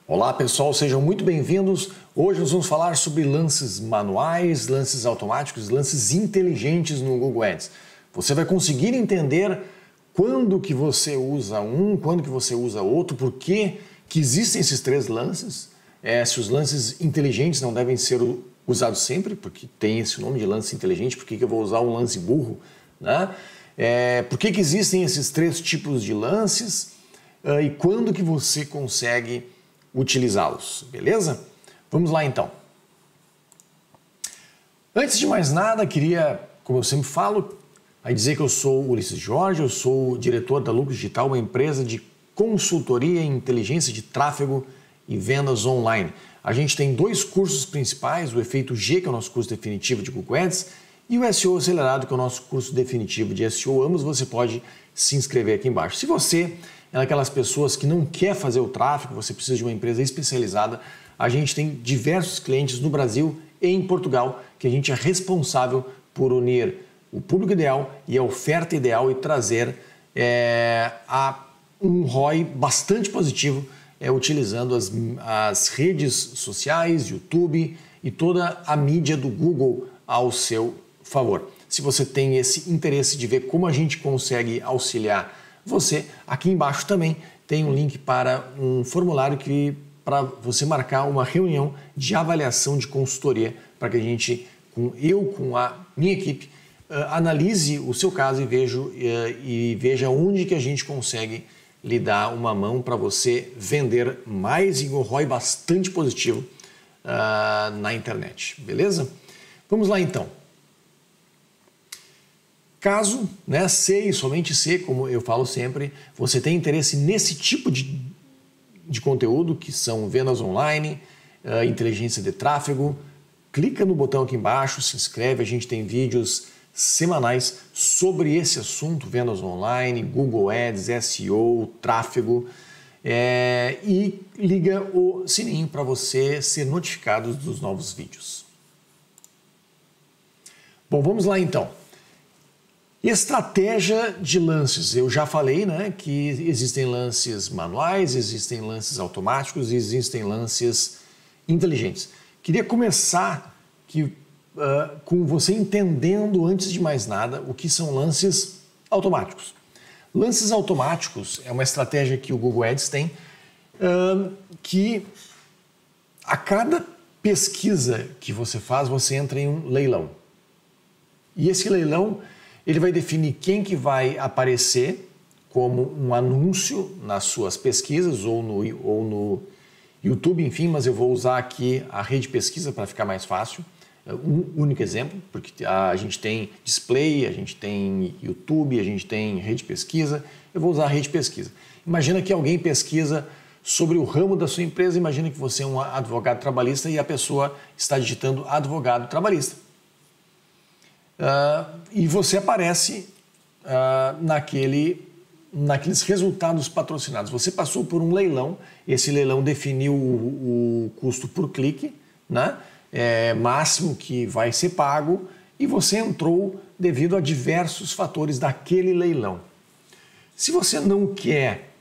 Olá pessoal, sejam muito bem-vindos. Hoje nós vamos falar sobre lances manuais, lances automáticos, lances inteligentes no Google Ads. Você vai conseguir entender quando que você usa um, quando que você usa outro, por que existem esses três lances, se os lances inteligentes não devem ser usados sempre, porque tem esse nome de lance inteligente, por que eu vou usar um lance burro, né? Por que existem esses três tipos de lances e quando que você consegue utilizá-los, beleza? Vamos lá então. Antes de mais nada, queria, como eu sempre falo, dizer que eu sou o Ulisses Jorge, eu sou o diretor da Lucas Digital, uma empresa de consultoria em inteligência de tráfego e vendas online. A gente tem dois cursos principais, o Efeito G, que é o nosso curso definitivo de Google Ads, e o SEO Acelerado, que é o nosso curso definitivo de SEO. Ambos você pode se inscrever aqui embaixo. Se você é daquelas pessoas que não quer fazer o tráfego, você precisa de uma empresa especializada, a gente tem diversos clientes no Brasil e em Portugal, que a gente é responsável por unir o público ideal e a oferta ideal e trazer um ROI bastante positivo, utilizando as redes sociais, YouTube e toda a mídia do Google ao seu favor. Se você tem esse interesse de ver como a gente consegue auxiliar você, aqui embaixo também tem um link para um formulário para você marcar uma reunião de avaliação de consultoria para que a gente, com a minha equipe, analise o seu caso e veja onde que a gente consegue lhe dar uma mão para você vender mais em um ROI bastante positivo na internet, beleza? Vamos lá então. Caso, se e somente se, como eu falo sempre, você tem interesse nesse tipo de conteúdo, que são vendas online, inteligência de tráfego, clica no botão aqui embaixo, se inscreve, a gente tem vídeos semanais sobre esse assunto, vendas online, Google Ads, SEO, tráfego, e liga o sininho para você ser notificado dos novos vídeos. Bom, vamos lá então. Estratégia de lances. Eu já falei, que existem lances manuais, existem lances automáticos e existem lances inteligentes. Queria começar com você entendendo, antes de mais nada, o que são lances automáticos. Lances automáticos é uma estratégia que o Google Ads tem, que a cada pesquisa que você faz, você entra em um leilão. E esse leilão ele vai definir quem que vai aparecer como um anúncio nas suas pesquisas ou no YouTube, enfim, mas eu vou usar aqui a rede pesquisa para ficar mais fácil. Um único exemplo, porque a gente tem display, a gente tem YouTube, a gente tem rede pesquisa. Eu vou usar a rede pesquisa. Imagina que alguém pesquisa sobre o ramo da sua empresa, imagina que você é um advogado trabalhista e a pessoa está digitando advogado trabalhista. E você aparece naqueles resultados patrocinados. Você passou por um leilão, esse leilão definiu o custo por clique, máximo que vai ser pago, e você entrou devido a diversos fatores daquele leilão. Se você não quer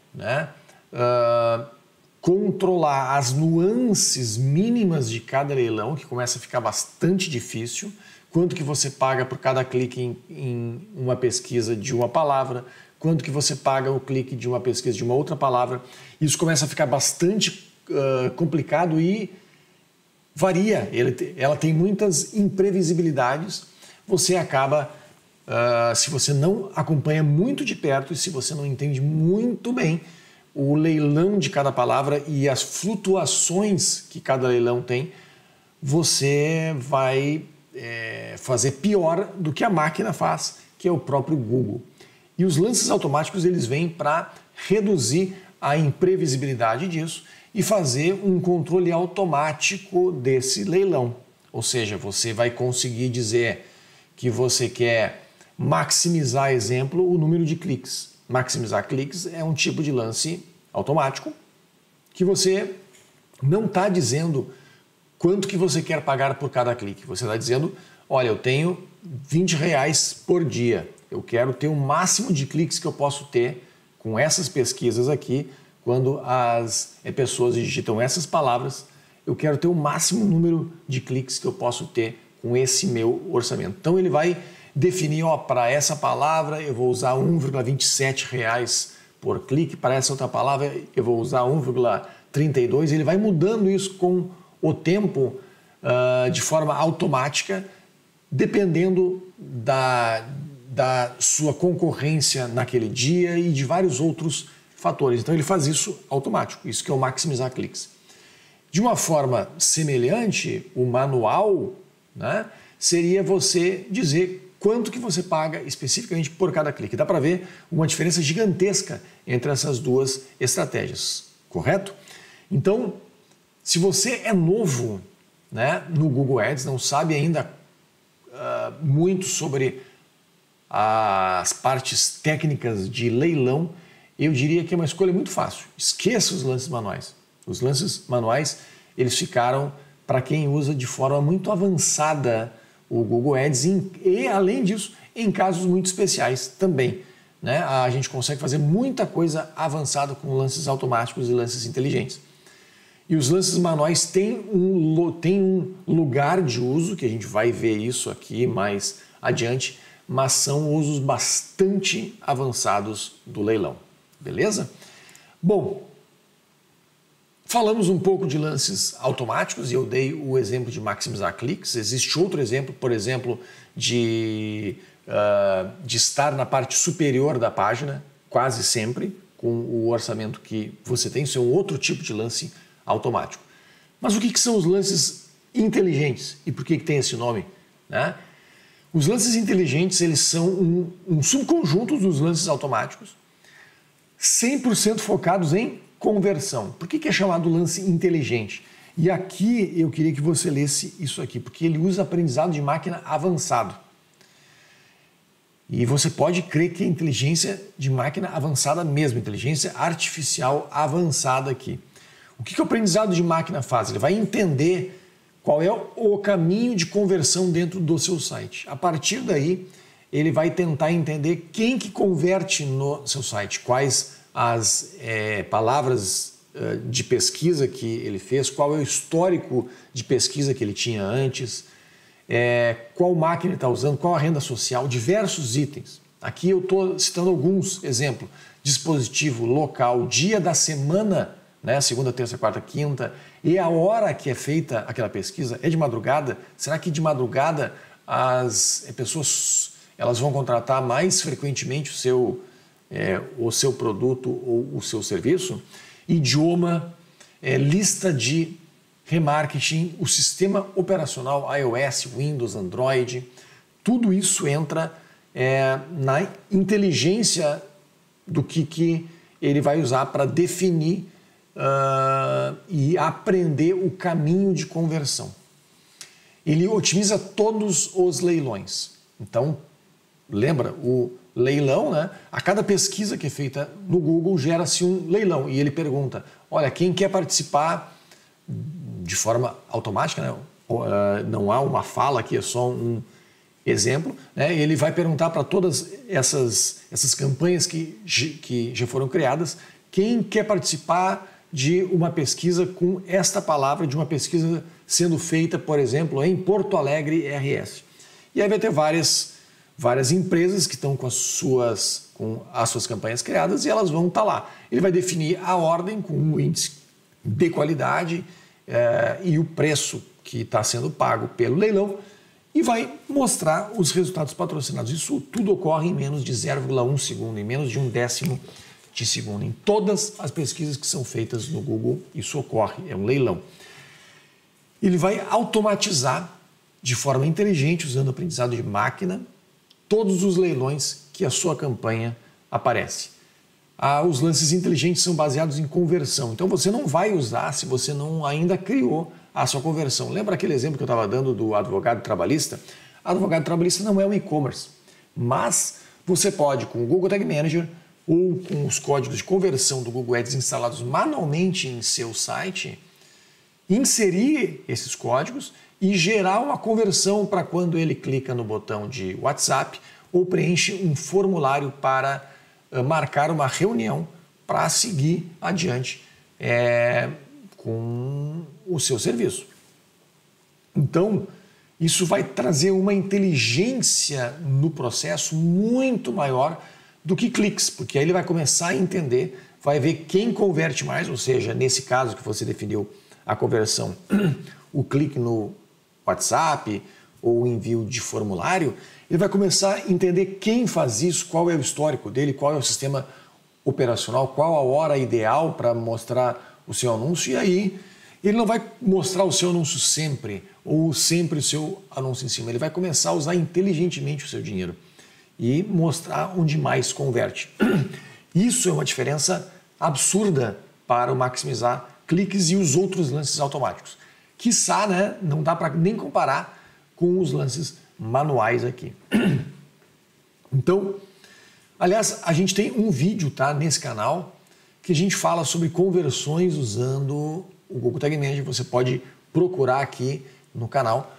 controlar as nuances mínimas de cada leilão, que começa a ficar bastante difícil, quanto que você paga por cada clique em uma pesquisa de uma palavra, quanto que você paga o clique de uma pesquisa de uma outra palavra. Isso começa a ficar bastante complicado e varia. Ela tem muitas imprevisibilidades. Você acaba, se você não acompanha muito de perto e se você não entende muito bem o leilão de cada palavra e as flutuações que cada leilão tem, você vai fazer pior do que a máquina faz, que é o próprio Google. E os lances automáticos eles vêm para reduzir a imprevisibilidade disso e fazer um controle automático desse leilão. Ou seja, você vai conseguir dizer que você quer maximizar, exemplo, o número de cliques. Maximizar cliques é um tipo de lance automático que você não está dizendo quanto que você quer pagar por cada clique. Você está dizendo, olha, eu tenho R$20 por dia. Eu quero ter o máximo de cliques que eu posso ter com essas pesquisas aqui, quando as pessoas digitam essas palavras, eu quero ter o máximo número de cliques que eu posso ter com esse meu orçamento. Então ele vai definir, para essa palavra eu vou usar R$ 1,27 por clique, para essa outra palavra eu vou usar 1,32. Ele vai mudando isso com o tempo de forma automática, dependendo da sua concorrência naquele dia e de vários outros fatores. Então ele faz isso automático, isso que é o maximizar cliques. De uma forma semelhante, o manual, né, seria você dizer quanto que você paga especificamente por cada clique. Dá para ver uma diferença gigantesca entre essas duas estratégias, correto? Então, se você é novo, né, no Google Ads, não sabe ainda muito sobre as partes técnicas de leilão, eu diria que é uma escolha muito fácil. Esqueça os lances manuais. Os lances manuais, eles ficaram para quem usa de forma muito avançada o Google Ads e, além disso, em casos muito especiais também, né? A gente consegue fazer muita coisa avançada com lances automáticos e lances inteligentes. E os lances manuais têm um lugar de uso, que a gente vai ver isso aqui mais adiante, mas são usos bastante avançados do leilão, beleza? Bom, falamos um pouco de lances automáticos e eu dei o exemplo de maximizar cliques. Existe outro exemplo, por exemplo, de estar na parte superior da página, quase sempre, com o orçamento que você tem. Isso é um outro tipo de lance automático. Mas o que são os lances inteligentes e por que tem esse nome, né? Os lances inteligentes, eles são um subconjunto dos lances automáticos, 100% focados em conversão. Por que é chamado lance inteligente? E aqui eu queria que você lesse isso aqui, porque ele usa aprendizado de máquina avançado. E você pode crer que é inteligência de máquina avançada mesmo, inteligência artificial avançada aqui. O que o aprendizado de máquina faz? Ele vai entender qual é o caminho de conversão dentro do seu site. A partir daí, ele vai tentar entender quem que converte no seu site, quais as palavras de pesquisa que ele fez, qual é o histórico de pesquisa que ele tinha antes, qual máquina ele está usando, qual a renda social, diversos itens. Aqui eu estou citando alguns exemplos. Dispositivo, local, dia da semana, né? Segunda, terça, quarta, quinta, e a hora que é feita aquela pesquisa. É de madrugada? Será que de madrugada as pessoas elas vão contratar mais frequentemente o seu produto ou o seu serviço? Idioma, lista de remarketing, o sistema operacional iOS, Windows, Android, tudo isso entra na inteligência do que ele vai usar para definir e aprender o caminho de conversão. Ele otimiza todos os leilões. Então, lembra, o leilão, né? A cada pesquisa que é feita no Google gera-se um leilão e ele pergunta, olha, quem quer participar de forma automática, né? Não há uma fala aqui, é só um exemplo, né? Ele vai perguntar para todas essas campanhas que já foram criadas, quem quer participar de uma pesquisa com esta palavra, de uma pesquisa sendo feita, por exemplo, em Porto Alegre RS. E aí vai ter várias empresas que estão com as suas campanhas criadas e elas vão estar lá. Ele vai definir a ordem com um índice de qualidade e o preço que está sendo pago pelo leilão e vai mostrar os resultados patrocinados. Isso tudo ocorre em menos de 0,1 segundo, em menos de 1/10 de segundo. Em todas as pesquisas que são feitas no Google, isso ocorre, é um leilão. Ele vai automatizar de forma inteligente, usando aprendizado de máquina, todos os leilões que a sua campanha aparece. Os lances inteligentes são baseados em conversão, então você não vai usar se você não ainda criou a sua conversão. Lembra aquele exemplo que eu estava dando do advogado trabalhista? Advogado trabalhista não é um e-commerce, mas você pode, com o Google Tag Manager ou com os códigos de conversão do Google Ads instalados manualmente em seu site, inserir esses códigos e gerar uma conversão para quando ele clica no botão de WhatsApp ou preenche um formulário para marcar uma reunião para seguir adiante com o seu serviço. Então, isso vai trazer uma inteligência no processo muito maior do que cliques, porque aí ele vai começar a entender, vai ver quem converte mais, ou seja, nesse caso que você definiu a conversão, o clique no WhatsApp ou o envio de formulário, ele vai começar a entender quem faz isso, qual é o histórico dele, qual é o sistema operacional, qual a hora ideal para mostrar o seu anúncio, e aí ele não vai mostrar o seu anúncio sempre, ou sempre o seu anúncio em cima, ele vai começar a usar inteligentemente o seu dinheiro e mostrar onde mais converte. Isso é uma diferença absurda para o maximizar cliques e os outros lances automáticos. Quiçá, né, não dá para nem comparar com os lances manuais aqui. Então, aliás, a gente tem um vídeo, tá, nesse canal que a gente fala sobre conversões usando o Google Tag Manager. Você pode procurar aqui no canal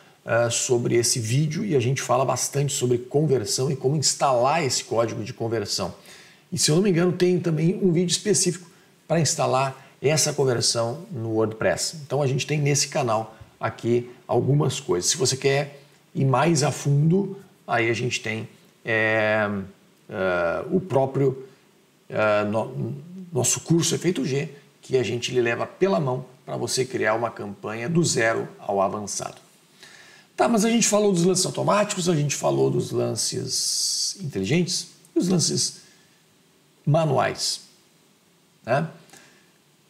sobre esse vídeo e a gente fala bastante sobre conversão e como instalar esse código de conversão. E se eu não me engano, tem também um vídeo específico para instalar essa conversão no WordPress. Então a gente tem nesse canal aqui algumas coisas. Se você quer ir mais a fundo, aí a gente tem o próprio nosso curso Efeito G, que a gente lhe leva pela mão para você criar uma campanha do zero ao avançado. Tá, mas a gente falou dos lances automáticos, a gente falou dos lances inteligentes e os lances manuais, né?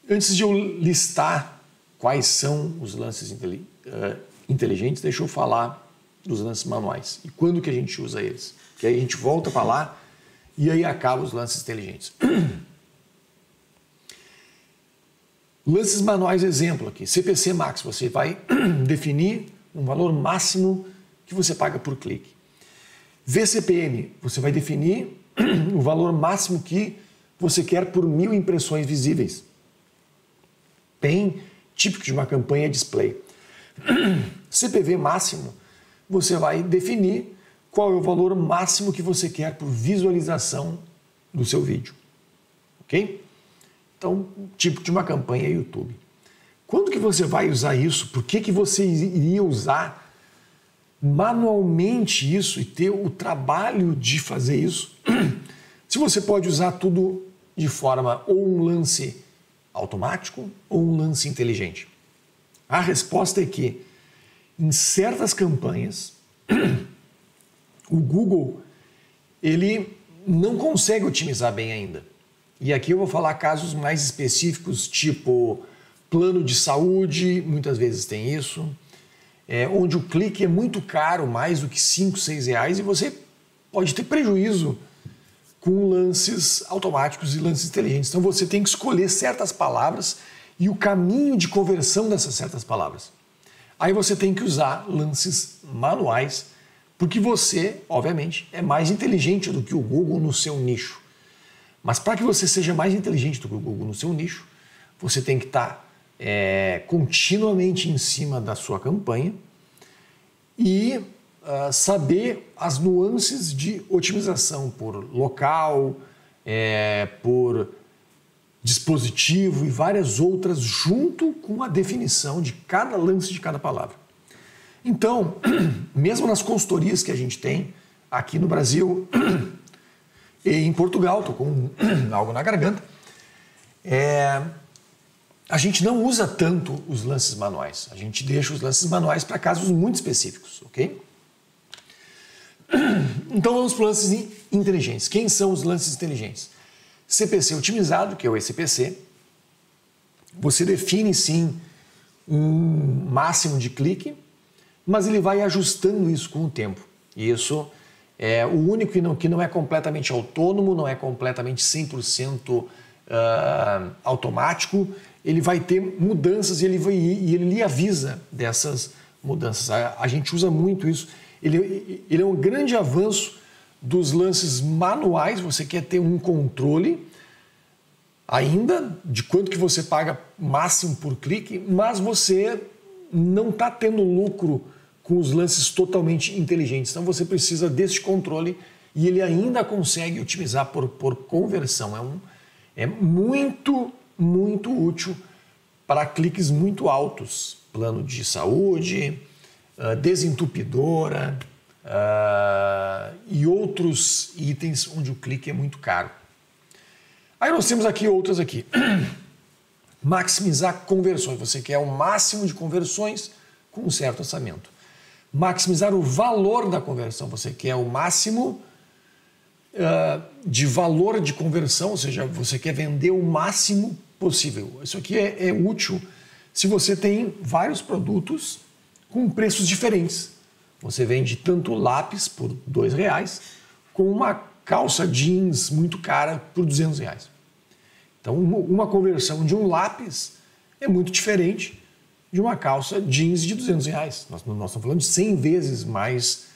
Antes de eu listar quais são os lances inteligentes, deixa eu falar dos lances manuais e quando que a gente usa eles. Que aí a gente volta para lá e aí acaba os lances inteligentes. Lances manuais, exemplo aqui, CPC Max, você vai definir um valor máximo que você paga por clique. VCPM, você vai definir o valor máximo que você quer por 1000 impressões visíveis. Bem típico de uma campanha display. CPV máximo, você vai definir qual é o valor máximo que você quer por visualização do seu vídeo. Ok? Então, típico de uma campanha YouTube. Quando que você vai usar isso? Por que você iria usar manualmente isso e ter o trabalho de fazer isso? Se você pode usar tudo de forma ou um lance automático ou um lance inteligente? A resposta é que em certas campanhas o Google ele não consegue otimizar bem ainda. E aqui eu vou falar casos mais específicos, tipo plano de saúde, muitas vezes tem isso, onde o clique é muito caro, mais do que 5, 6 reais, e você pode ter prejuízo com lances automáticos e lances inteligentes. Então você tem que escolher certas palavras e o caminho de conversão dessas certas palavras. Aí você tem que usar lances manuais, porque você, obviamente, é mais inteligente do que o Google no seu nicho. Mas para que você seja mais inteligente do que o Google no seu nicho, você tem que estar continuamente em cima da sua campanha e saber as nuances de otimização por local, por dispositivo e várias outras, junto com a definição de cada lance de cada palavra. Então, mesmo nas consultorias que a gente tem aqui no Brasil e em Portugal, estou com algo na garganta, a gente não usa tanto os lances manuais. A gente deixa os lances manuais para casos muito específicos, ok? Então vamos para os lances inteligentes. Quem são os lances inteligentes? CPC otimizado, que é o ECPC. Você define sim um máximo de clique, mas ele vai ajustando isso com o tempo. E isso é o único que não é completamente autônomo, não é completamente 100% automático. Ele vai ter mudanças e ele lhe avisa dessas mudanças. A gente usa muito isso. Ele é um grande avanço dos lances manuais. Você quer ter um controle ainda de quanto que você paga máximo por clique, mas você não está tendo lucro com os lances totalmente inteligentes. Então você precisa desse controle e ele ainda consegue otimizar por conversão. É muito, muito útil para cliques muito altos. Plano de saúde, desentupidora e outros itens onde o clique é muito caro. Aí nós temos aqui outras aqui. Maximizar conversões. Você quer o máximo de conversões com um certo orçamento. Maximizar o valor da conversão. Você quer o máximo de valor de conversão, ou seja, você quer vender o máximo possível. Isso aqui é útil se você tem vários produtos com preços diferentes. Você vende tanto lápis por R$2 como uma calça jeans muito cara por R$200. Então, uma conversão de um lápis é muito diferente de uma calça jeans de R$200. Nós estamos falando de 100 vezes mais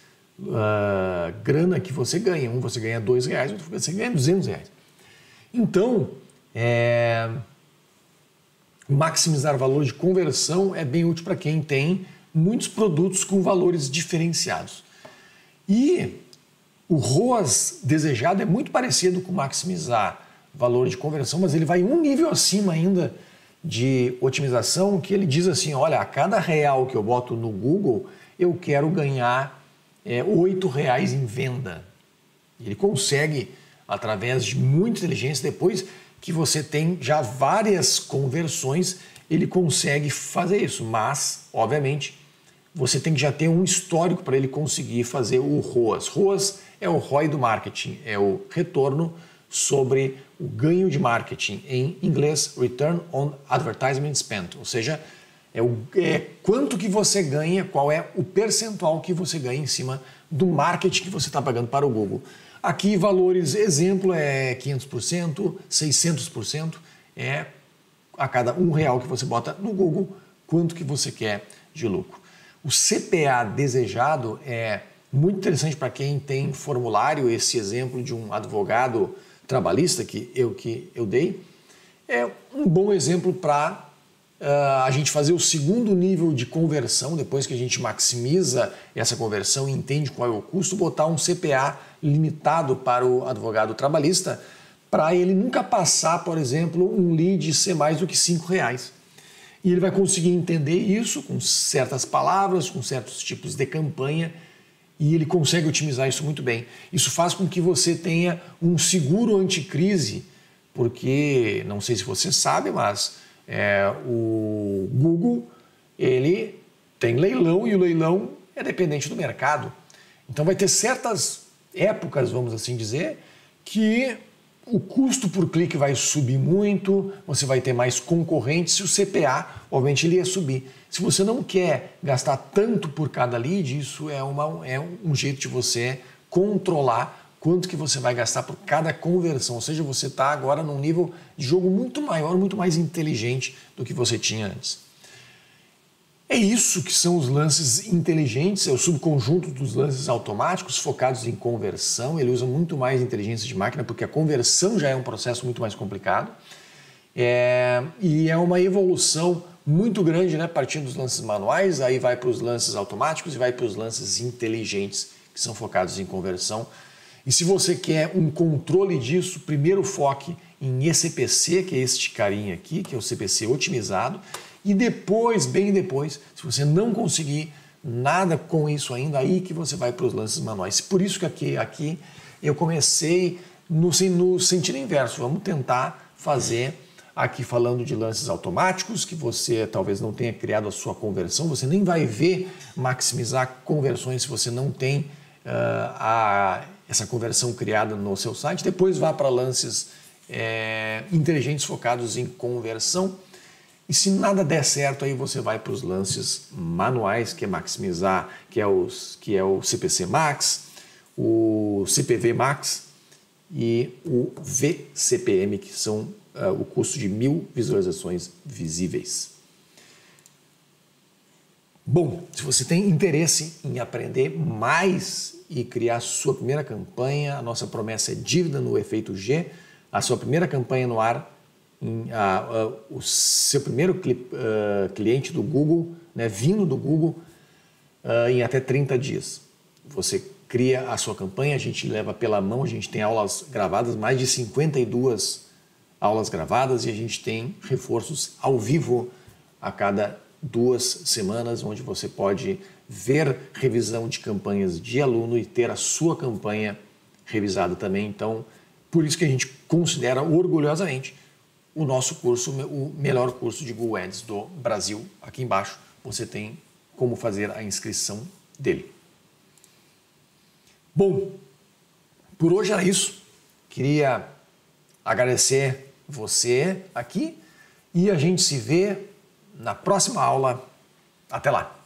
grana que você ganha. Um você ganha R$2, outro você ganha R$200. Então, maximizar valor de conversão é bem útil para quem tem muitos produtos com valores diferenciados. E o ROAS desejado é muito parecido com maximizar valor de conversão, mas ele vai um nível acima ainda de otimização, que ele diz assim, olha, a cada R$1 que eu boto no Google, eu quero ganhar R$8 em venda. Ele consegue, através de muita inteligência, depois que você tem já várias conversões, ele consegue fazer isso, mas, obviamente, você tem que já ter um histórico para ele conseguir fazer o ROAS. ROAS é o ROI do marketing, é o retorno sobre o ganho de marketing, em inglês, Return on Advertisement Spent, ou seja, quanto que você ganha, qual é o percentual que você ganha em cima do marketing que você está pagando para o Google. Aqui, valores, exemplo, é 500%, 600%, a cada R$1 que você bota no Google, quanto que você quer de lucro. O CPA desejado é muito interessante para quem tem formulário, esse exemplo de um advogado trabalhista que eu dei, é um bom exemplo para a gente fazer o segundo nível de conversão, depois que a gente maximiza essa conversão e entende qual é o custo, botar um CPA limitado para o advogado trabalhista, para ele nunca passar, por exemplo, um lead ser mais do que R$5. E ele vai conseguir entender isso com certas palavras, com certos tipos de campanha, e ele consegue otimizar isso muito bem. Isso faz com que você tenha um seguro anticrise, porque, não sei se você sabe, mas o Google ele tem leilão e o leilão é dependente do mercado. Então vai ter certas épocas, vamos assim dizer, que o custo por clique vai subir muito, você vai ter mais concorrentes e o CPA, obviamente, ele ia subir. Se você não quer gastar tanto por cada lead, isso é um jeito de você controlar quanto que você vai gastar por cada conversão. Ou seja, você está agora num nível de jogo muito maior, muito mais inteligente do que você tinha antes. É isso que são os lances inteligentes, é o subconjunto dos lances automáticos focados em conversão. Ele usa muito mais inteligência de máquina porque a conversão já é um processo muito mais complicado. E é uma evolução muito grande, né? Partindo dos lances manuais, aí vai para os lances automáticos e vai para os lances inteligentes, que são focados em conversão. E se você quer um controle disso, primeiro foque em eCPC, que é este carinha aqui, que é o CPC otimizado, e depois, bem depois, se você não conseguir nada com isso ainda, aí que você vai para os lances manuais. Por isso que aqui eu comecei no sentido inverso. Vamos tentar fazer aqui falando de lances automáticos, que você talvez não tenha criado a sua conversão, você nem vai ver maximizar conversões se você não tem essa conversão criada no seu site. Depois vá para lances inteligentes focados em conversão. E se nada der certo, aí você vai para os lances manuais, que é maximizar, que é o CPC Max, o CPV Max e o VCPM, que são o custo de 1000 visualizações visíveis. Bom, se você tem interesse em aprender mais e criar sua primeira campanha, a nossa promessa é dívida no efeito G, a sua primeira campanha no ar, o seu primeiro cliente do Google, né, vindo do Google, em até 30 dias. Você cria a sua campanha, a gente leva pela mão, a gente tem aulas gravadas, mais de 52 aulas gravadas e a gente tem reforços ao vivo a cada 2 semanas, onde você pode ver revisão de campanhas de aluno e ter a sua campanha revisada também. Então, por isso que a gente considera orgulhosamente o nosso curso, o melhor curso de Google Ads do Brasil. Aqui embaixo você tem como fazer a inscrição dele. Bom, por hoje era isso. Queria agradecer você aqui e a gente se vê na próxima aula. Até lá!